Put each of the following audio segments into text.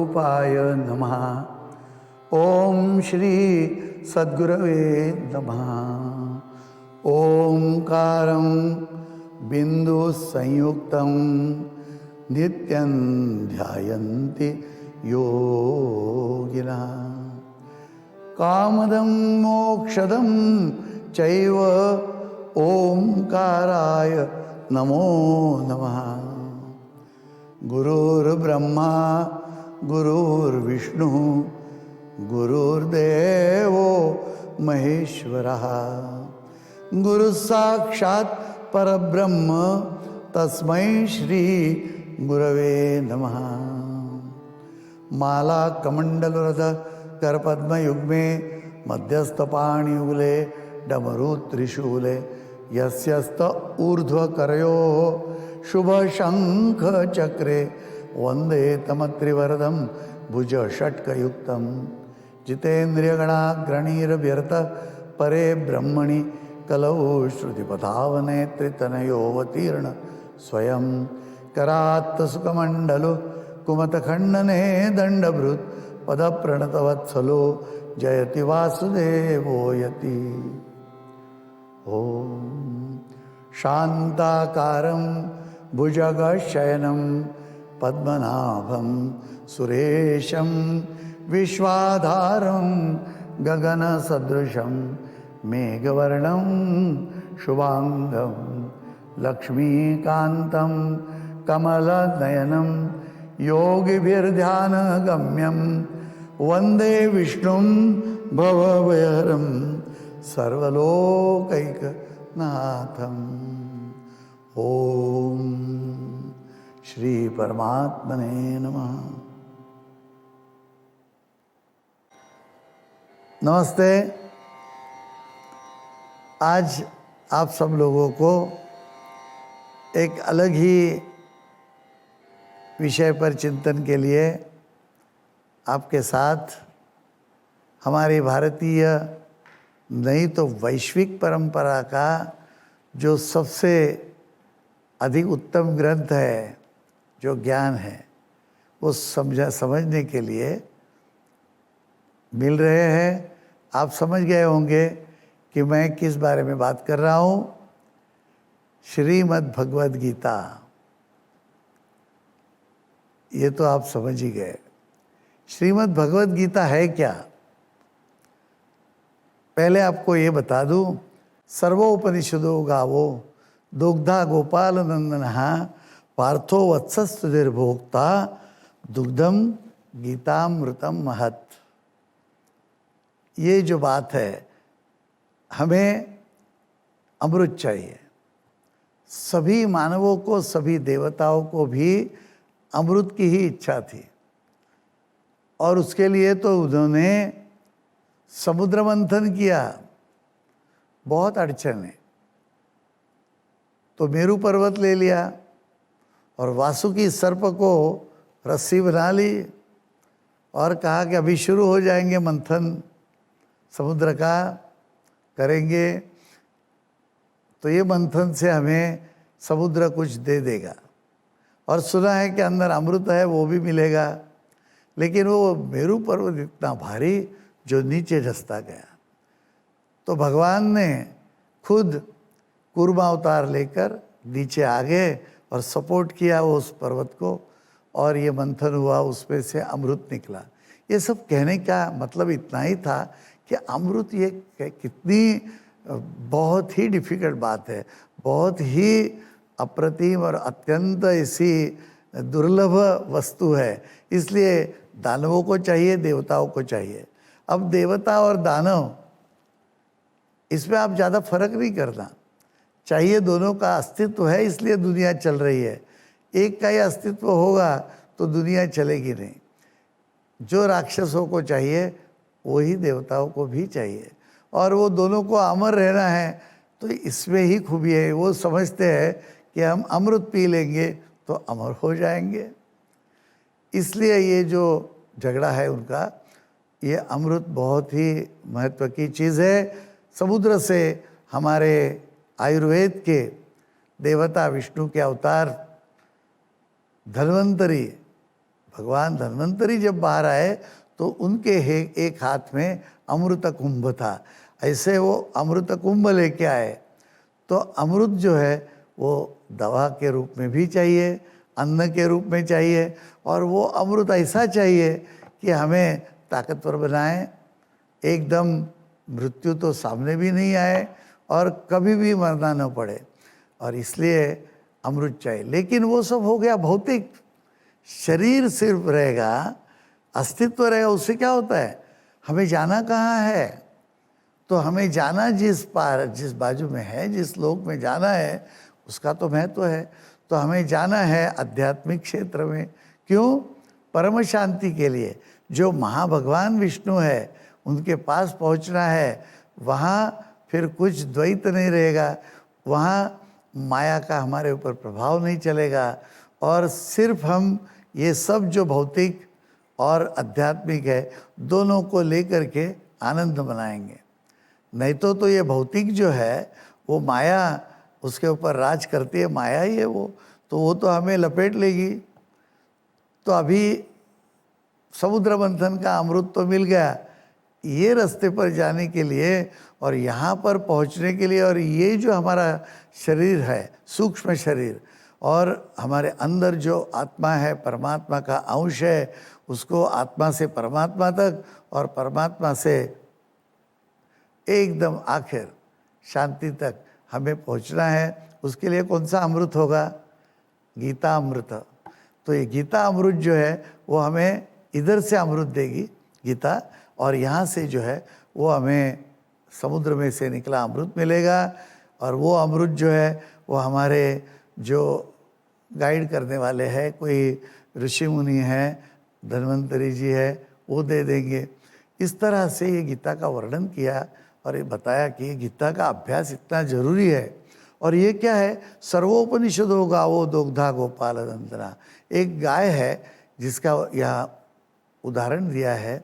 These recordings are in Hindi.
स्वरूपाय नमः। ओम श्री सद्गुरवे नमः। ओंकारं बिंदु संयुक्तं नित्यं ध्यायन्ति योगिनः। कामदं मोक्षदं चैव ओंकाराय नमो नमः। गुरुर्ब्रह्मा गुरुर्विष्णु गुरुर्देवो महेश्वरः। गुरु साक्षात् परब्रह्म तस्मै श्री गुरवे नमः। माला कमंडलुरध करपद्मयुग्मे मध्यस्थपाणियुगले डमरू त्रिशूले यस्यस्त ऊर्ध्वकरयोः शुभ शंख चक्रे वंदे तमत्रिवरदं भुज षट्कयुक्तं। जितेन्द्रियगणाग्रणीरव्यर्थ परे ब्रह्मणि कलौ श्रुतिपथावने त्रितनयोऽवतीर्ण स्वयं। करात्त सुखमण्डलो कुमतखण्डने दण्डभृत् पदप्रणतवत्सलो जयति वासुदेवो यति। ॐ शान्ताकारं भुजगशयनं पद्मनाभं सुरेशं विश्वाधारं गगनसदृशं मेघवर्णं शुभांगं लक्ष्मीकान्तं कमलनयनं योगिभिर्ध्यानगम्यं वन्दे विष्णुं भवभयहरं सर्वलोकैकनाथम्। ओम श्री परमात्मने नमः। नमस्ते। आज आप सब लोगों को एक अलग ही विषय पर चिंतन के लिए आपके साथ हमारी भारतीय नहीं तो वैश्विक परंपरा का जो सबसे अधिक उत्तम ग्रंथ है, जो ज्ञान है, वो समझने के लिए मिल रहे हैं। आप समझ गए होंगे कि मैं किस बारे में बात कर रहा हूँ। श्रीमद् भगवद गीता, ये तो आप समझ ही गए। श्रीमद् भगवद गीता है क्या? पहले आपको ये बता दूं, सर्वोपनिषदो गावो दुग्धा गोपाल नंदनः पार्थो वत्सस्तुतिर्भोक्ता दुग्धम गीतामृतम महत्। ये जो बात है, हमें अमृत चाहिए। सभी मानवों को, सभी देवताओं को भी अमृत की ही इच्छा थी, और उसके लिए तो उन्होंने समुद्र मंथन किया। बहुत अड़चन है तो मेरू पर्वत ले लिया और वासुकी सर्प को रस्सी बना ली और कहा कि अभी शुरू हो जाएंगे मंथन समुद्र का, करेंगे तो ये मंथन से हमें समुद्र कुछ दे देगा। और सुना है कि अंदर अमृत है, वो भी मिलेगा। लेकिन वो मेरू पर्वत इतना भारी जो नीचे धंसता गया। तो भगवान ने खुद कूर्मा अवतार लेकर नीचे आ गए और सपोर्ट किया वो उस पर्वत को, और ये मंथन हुआ, उसमें से अमृत निकला। ये सब कहने का मतलब इतना ही था कि अमृत ये कितनी बहुत ही डिफिकल्ट बात है, बहुत ही अप्रतिम और अत्यंत ऐसी दुर्लभ वस्तु है। इसलिए दानवों को चाहिए, देवताओं को चाहिए। अब देवता और दानव, इसमें आप ज़्यादा फर्क नहीं करना चाहिए। दोनों का अस्तित्व है, इसलिए दुनिया चल रही है। एक का ही अस्तित्व होगा तो दुनिया चलेगी नहीं। जो राक्षसों को चाहिए वही देवताओं को भी चाहिए, और वो दोनों को अमर रहना है। तो इसमें ही खूबी है। वो समझते हैं कि हम अमृत पी लेंगे तो अमर हो जाएंगे। इसलिए ये जो झगड़ा है उनका, ये अमृत बहुत ही महत्व की चीज़ है। समुद्र से हमारे आयुर्वेद के देवता विष्णु के अवतार धन्वंतरी भगवान धन्वंतरी जब बाहर आए तो उनके एक हाथ में अमृत कुंभ था, ऐसे वो अमृत कुंभ लेके आए। तो अमृत जो है वो दवा के रूप में भी चाहिए, अन्न के रूप में चाहिए, और वो अमृत ऐसा चाहिए कि हमें ताकतवर बनाए, एकदम मृत्यु तो सामने भी नहीं आए और कभी भी मरना न पड़े, और इसलिए अमृत चाहिए। लेकिन वो सब हो गया भौतिक, शरीर सिर्फ रहेगा, अस्तित्व रहेगा, उससे क्या होता है? हमें जाना कहाँ है? तो हमें जाना जिस बाजू में है, जिस लोक में जाना है, उसका तो महत्व है। तो हमें जाना है आध्यात्मिक क्षेत्र में। क्यों? परम शांति के लिए। जो महाभगवान विष्णु है उनके पास पहुंचना है। वहाँ फिर कुछ द्वैत नहीं रहेगा, वहाँ माया का हमारे ऊपर प्रभाव नहीं चलेगा, और सिर्फ हम ये सब जो भौतिक और आध्यात्मिक है दोनों को लेकर के आनंद मनाएंगे। नहीं तो ये भौतिक जो है वो माया उसके ऊपर राज करती है, माया ही है वो तो हमें लपेट लेगी। तो अभी समुद्र मंथन का अमृत तो मिल गया, ये रास्ते पर जाने के लिए और यहाँ पर पहुँचने के लिए, और ये जो हमारा शरीर है, सूक्ष्म शरीर, और हमारे अंदर जो आत्मा है, परमात्मा का अंश है, उसको आत्मा से परमात्मा तक और परमात्मा से एकदम आखिर शांति तक हमें पहुंचना है। उसके लिए कौन सा अमृत होगा? गीता अमृत। तो ये गीता अमृत जो है वो हमें इधर से अमृत देगी गीता, और यहाँ से जो है वो हमें समुद्र में से निकला अमृत मिलेगा। और वो अमृत जो है वो हमारे जो गाइड करने वाले हैं, कोई ऋषि मुनि हैं, धन्वंतरी जी है, वो दे देंगे। इस तरह से ये गीता का वर्णन किया और ये बताया कि गीता का अभ्यास इतना जरूरी है। और ये क्या है? सर्वोपनिषदो गावो दुग्धा गोपाल नंदना। एक गाय है जिसका यहाँ उदाहरण दिया है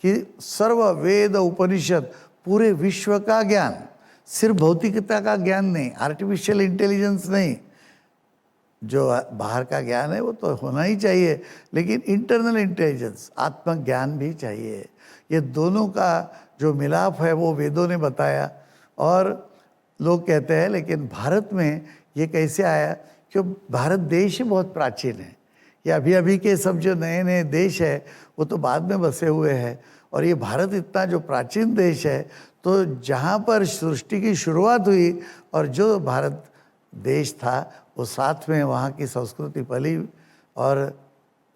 कि सर्व वेद उपनिषद, पूरे विश्व का ज्ञान, सिर्फ भौतिकता का ज्ञान नहीं, आर्टिफिशियल इंटेलिजेंस नहीं, जो बाहर का ज्ञान है वो तो होना ही चाहिए, लेकिन इंटरनल इंटेलिजेंस, आत्मज्ञान भी चाहिए। ये दोनों का जो मिलाप है वो वेदों ने बताया। और लोग कहते हैं लेकिन भारत में ये कैसे आया? क्यों? भारत देश ही बहुत प्राचीन है। ये अभी अभी के सब जो नए नए देश है वो तो बाद में बसे हुए हैं, और ये भारत इतना जो प्राचीन देश है, तो जहाँ पर सृष्टि की शुरुआत हुई और जो भारत देश था वो साथ में वहाँ की संस्कृति पली। और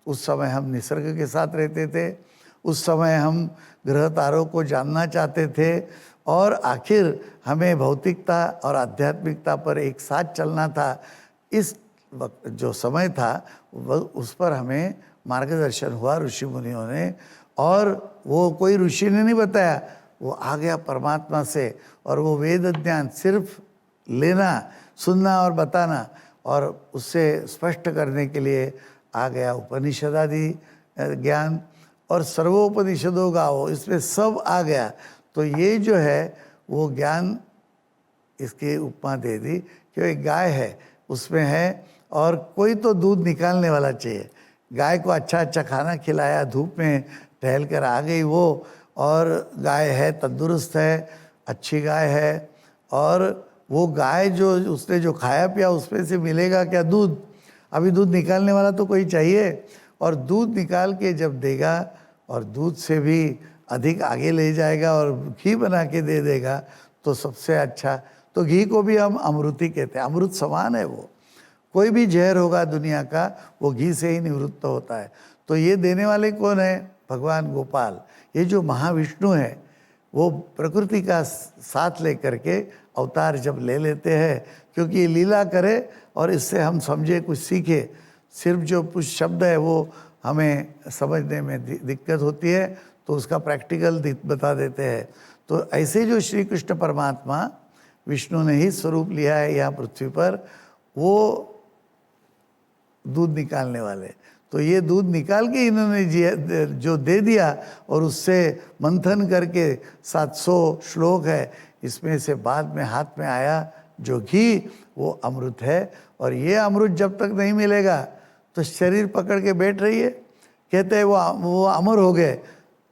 उस समय हम निसर्ग के साथ रहते थे, उस समय हम ग्रह तारों को जानना चाहते थे, और आखिर हमें भौतिकता और आध्यात्मिकता पर एक साथ चलना था। इस वक्त जो समय था उस पर हमें मार्गदर्शन हुआ ऋषि मुनियों ने, और वो कोई ऋषि ने नहीं बताया, वो आ गया परमात्मा से। और वो वेद ज्ञान सिर्फ लेना, सुनना और बताना, और उससे स्पष्ट करने के लिए आ गया उपनिषद आदि ज्ञान। और सर्वोपनिषदों गाओ, इसमें सब आ गया। तो ये जो है वो ज्ञान, इसकी उपमा दे दी कि एक गाय है, उसमें है, और कोई तो दूध निकालने वाला चाहिए। गाय को अच्छा अच्छा खाना खिलाया, धूप में टहल कर आ गई वो, और गाय है, तंदुरुस्त है, अच्छी गाय है। और वो गाय जो उसने जो खाया पिया उसमें से मिलेगा क्या? दूध। अभी दूध निकालने वाला तो कोई चाहिए, और दूध निकाल के जब देगा और दूध से भी अधिक आगे ले जाएगा और घी बना के दे देगा तो सबसे अच्छा। तो घी को भी हम अमृत ही कहते हैं, अमृत समान है वो। कोई भी जहर होगा दुनिया का वो घी से ही निवृत्त होता है। तो ये देने वाले कौन है? भगवान गोपाल। ये जो महाविष्णु है वो प्रकृति का साथ लेकर के अवतार जब ले लेते हैं, क्योंकि ये लीला करे और इससे हम समझे, कुछ सीखे। सिर्फ जो कुछ शब्द है वो हमें समझने में दिक्कत होती है, तो उसका प्रैक्टिकल बता देते हैं। तो ऐसे जो श्री कृष्ण परमात्मा विष्णु ने ही स्वरूप लिया है यहाँ पृथ्वी पर, वो दूध निकालने वाले। तो ये दूध निकाल के इन्होंने जो दे दिया, और उससे मंथन करके 700 श्लोक है, इसमें से बाद में हाथ में आया जो घी, वो अमृत है। और ये अमृत जब तक नहीं मिलेगा तो शरीर पकड़ के बैठ रही है, कहते हैं वो अमर हो गए,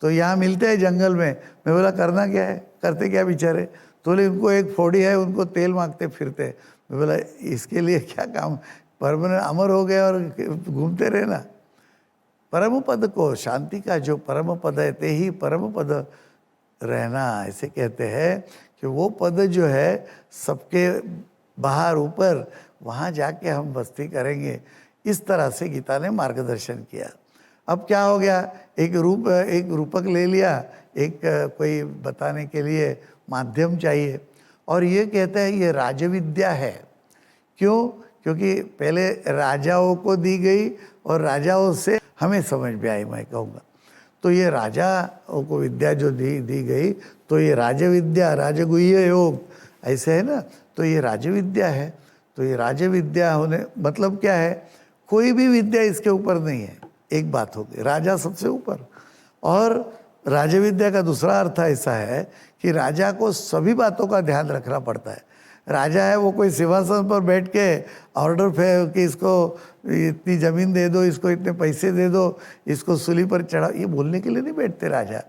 तो यहाँ मिलते हैं जंगल में। मैं बोला करना क्या है, करते क्या बेचारे? तो बोले उनको एक फोड़ी है, उनको तेल मांगते फिरते। मैं बोला इसके लिए क्या काम, परमानेंट अमर हो गए और घूमते रहे ना। परम पद को, शांति का जो परम पद है, ते ही परम पद रहना, ऐसे कहते हैं कि वो पद जो है सबके बाहर ऊपर, वहाँ जाके हम बस्ती करेंगे। इस तरह से गीता ने मार्गदर्शन किया। अब क्या हो गया, एक रूपक ले लिया, एक कोई बताने के लिए माध्यम चाहिए, और ये कहते हैं ये राजविद्या है। क्यों? क्योंकि पहले राजाओं को दी गई और राजाओं से हमें समझ में आई, मैं कहूँगा। तो ये राजाओं को विद्या जो दी गई, तो ये राजविद्या, राजगुह्य योग ऐसे है ना, तो ये राजविद्या है। तो ये राजविद्या होने मतलब क्या है, कोई भी विद्या इसके ऊपर नहीं है। एक बात होगी, राजा सबसे ऊपर। और राजविद्या का दूसरा अर्थ ऐसा है कि राजा को सभी बातों का ध्यान रखना पड़ता है। राजा है वो कोई सिंहासन पर बैठ के ऑर्डर कि इसको इतनी ज़मीन दे दो, इसको इतने पैसे दे दो, इसको सूली पर चढ़ा, ये बोलने के लिए नहीं बैठते राजा।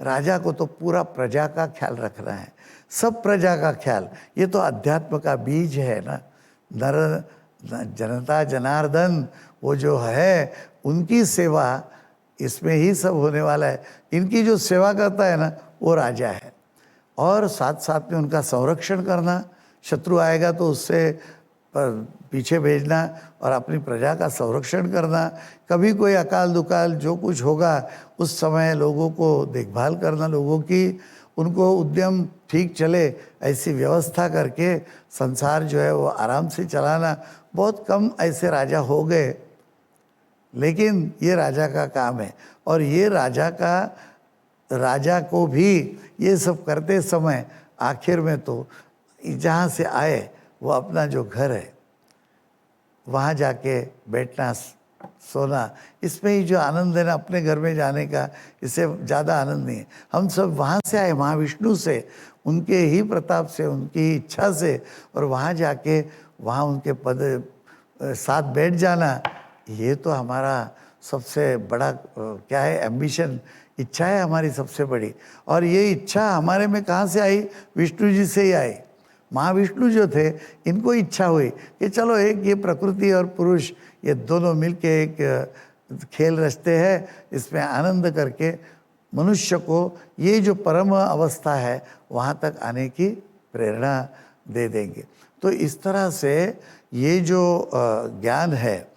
राजा को तो पूरा प्रजा का ख्याल रखना है, सब प्रजा का ख्याल। ये तो अध्यात्म का बीज है ना। नर जनता जनार्दन वो जो है, उनकी सेवा, इसमें ही सब होने वाला है। इनकी जो सेवा करता है ना, वो राजा है। और साथ साथ में उनका संरक्षण करना, शत्रु आएगा तो उससे पीछे भेजना और अपनी प्रजा का संरक्षण करना। कभी कोई अकाल दुकाल जो कुछ होगा उस समय लोगों को देखभाल करना, लोगों की, उनको उद्यम ठीक चले ऐसी व्यवस्था करके संसार जो है वो आराम से चलाना। बहुत कम ऐसे राजा हो गए, लेकिन ये राजा का काम है। और ये राजा को भी ये सब करते समय आखिर में तो जहाँ से आए वो अपना जो घर है वहाँ जाके बैठना सोना, इसमें ही जो आनंद है ना, अपने घर में जाने का, इससे ज़्यादा आनंद नहीं है। हम सब वहाँ से आए, महाविष्णु से, उनके ही प्रताप से, उनकी इच्छा से, और वहाँ जाके वहाँ उनके पद साथ बैठ जाना, ये तो हमारा सबसे बड़ा क्या है, एम्बिशन, इच्छा है हमारी सबसे बड़ी। और ये इच्छा हमारे में कहाँ से आई? विष्णु जी से ही आई। महाविष्णु जो थे, इनको इच्छा हुई कि चलो एक ये प्रकृति और पुरुष ये दोनों मिलके एक खेल रचते हैं, इसमें आनंद करके मनुष्य को ये जो परम अवस्था है वहाँ तक आने की प्रेरणा दे देंगे। तो इस तरह से ये जो ज्ञान है,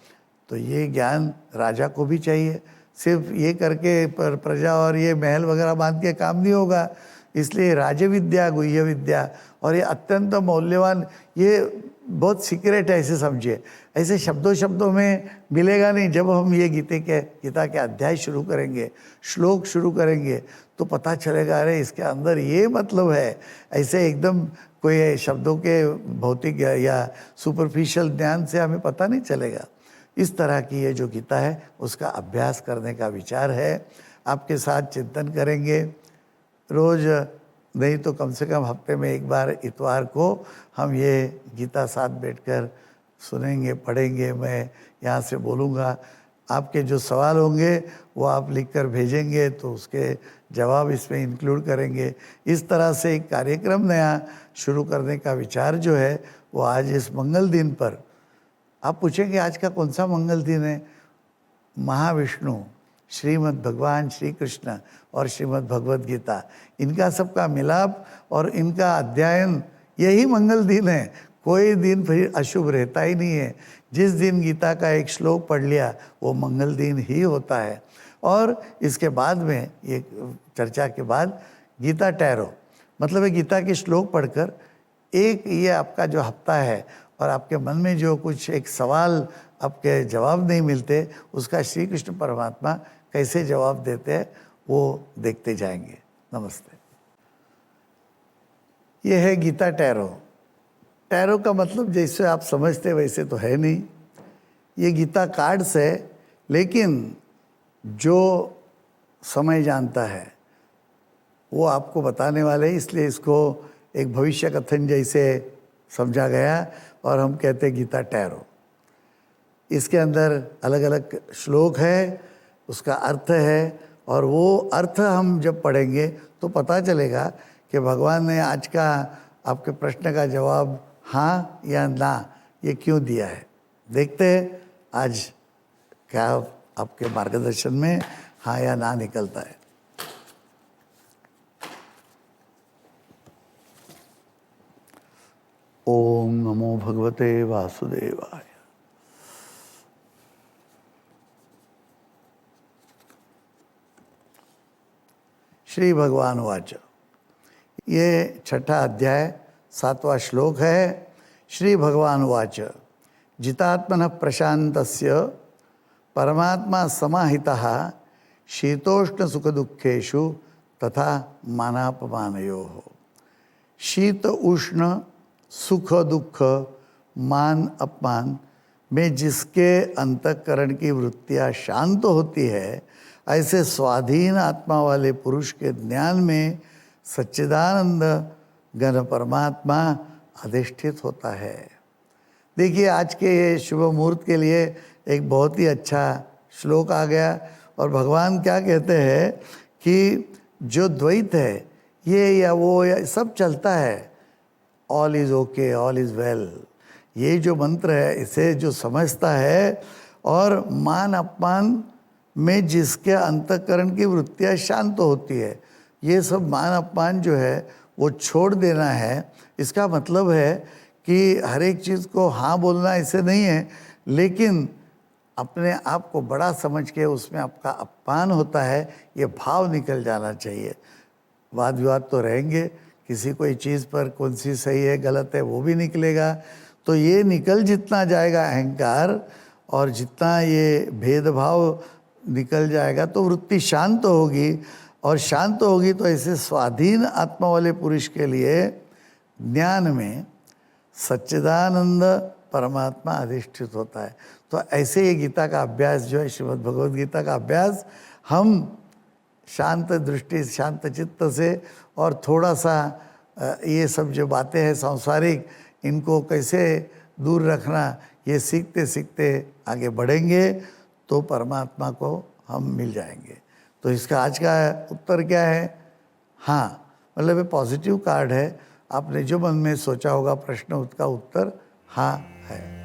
तो ये ज्ञान राजा को भी चाहिए। सिर्फ ये करके प्रजा और ये महल वगैरह बांध के काम नहीं होगा। इसलिए राजविद्या, गुह्य विद्या, और ये अत्यंत मौल्यवान, ये बहुत सीक्रेट है, ऐसे समझिए। ऐसे शब्दों में मिलेगा नहीं। जब हम ये गीता के अध्याय शुरू करेंगे, श्लोक शुरू करेंगे, तो पता चलेगा अरे इसके अंदर ये मतलब है। ऐसे एकदम कोई शब्दों के भौतिक या सुपरफिशियल ज्ञान से हमें पता नहीं चलेगा। इस तरह की ये जो गीता है उसका अभ्यास करने का विचार है। आपके साथ चिंतन करेंगे, रोज़ नहीं तो कम से कम हफ्ते में एक बार इतवार को हम ये गीता साथ बैठकर सुनेंगे, पढ़ेंगे। मैं यहाँ से बोलूँगा, आपके जो सवाल होंगे वो आप लिखकर भेजेंगे तो उसके जवाब इसमें इंक्लूड करेंगे। इस तरह से एक कार्यक्रम नया शुरू करने का विचार जो है वो आज इस मंगल दिन पर। आप पूछेंगे आज का कौन सा मंगल दिन है? महाविष्णु, श्रीमद् भगवान श्री कृष्ण और श्रीमद् भगवद गीता, इनका सबका मिलाप और इनका अध्ययन, यही मंगल दिन है। कोई दिन फिर अशुभ रहता ही नहीं है। जिस दिन गीता का एक श्लोक पढ़ लिया वो मंगल दिन ही होता है। और इसके बाद में ये चर्चा के बाद गीता टैरो, मतलब है गीता के श्लोक पढ़कर एक ये आपका जो हफ्ता है और आपके मन में जो कुछ एक सवाल आपके जवाब नहीं मिलते, उसका श्री कृष्ण परमात्मा कैसे जवाब देते हैं वो देखते जाएंगे। नमस्ते। ये है गीता टैरो। टैरो का मतलब जैसे आप समझते वैसे तो है नहीं, ये गीता कार्ड्स है, लेकिन जो समय जानता है वो आपको बताने वाले, इसलिए इसको एक भविष्य कथन जैसे समझा गया और हम कहते हैं गीता टैरो। इसके अंदर अलग अलग श्लोक है, उसका अर्थ है, और वो अर्थ हम जब पढ़ेंगे तो पता चलेगा कि भगवान ने आज का आपके प्रश्न का जवाब हाँ या ना ये क्यों दिया है। देखते हैं आज क्या आपके मार्गदर्शन में हाँ या ना निकलता है। ओम नमो भगवते वासुदेवाय। श्री भगवान वाच। ये छठा अध्याय 7वां श्लोक है। श्री भगवान वाच। जितात्मनः प्रशान्तस्य परमात्मा समाहितः शीतोष्ण सुख दुखेषु तथा मानापमानयोः। शीत उष्ण सुख दुख मान अपमान में जिसके अंतःकरण की वृत्तियाँ शांत होती है, ऐसे स्वाधीन आत्मा वाले पुरुष के ज्ञान में सच्चिदानंद घन परमात्मा अधिष्ठित होता है। देखिए आज के ये शुभ मुहूर्त के लिए एक बहुत ही अच्छा श्लोक आ गया, और भगवान क्या कहते हैं कि जो द्वैत है ये या वो या सब चलता है, all is okay, all is well, ये जो मंत्र है इसे जो समझता है और मान अपमान में जिसके अंतःकरण की वृत्तियाँ शांत होती है, ये सब मान अपमान जो है वो छोड़ देना है। इसका मतलब है कि हर एक चीज़ को हाँ बोलना ऐसे नहीं है, लेकिन अपने आप को बड़ा समझ के उसमें आपका अपमान होता है, ये भाव निकल जाना चाहिए। वाद विवाद तो रहेंगे, किसी कोई चीज़ पर कौन सी सही है गलत है वो भी निकलेगा, तो ये निकल जितना जाएगा अहंकार और जितना ये भेदभाव निकल जाएगा तो वृत्ति शांत होगी, और शांत होगी तो ऐसे स्वाधीन आत्मा वाले पुरुष के लिए ज्ञान में सच्चिदानंद परमात्मा अधिष्ठित होता है। तो ऐसे ये गीता का अभ्यास जो है, श्रीमद् भगवद गीता का अभ्यास, हम शांत दृष्टि शांत चित्त से और थोड़ा सा ये सब जो बातें हैं सांसारिक, इनको कैसे दूर रखना, ये सीखते सीखते आगे बढ़ेंगे तो परमात्मा को हम मिल जाएंगे। तो इसका आज का उत्तर क्या है? हाँ, मतलब ये पॉजिटिव कार्ड है। आपने जो मन में सोचा होगा प्रश्न, उसका उत्तर हाँ है।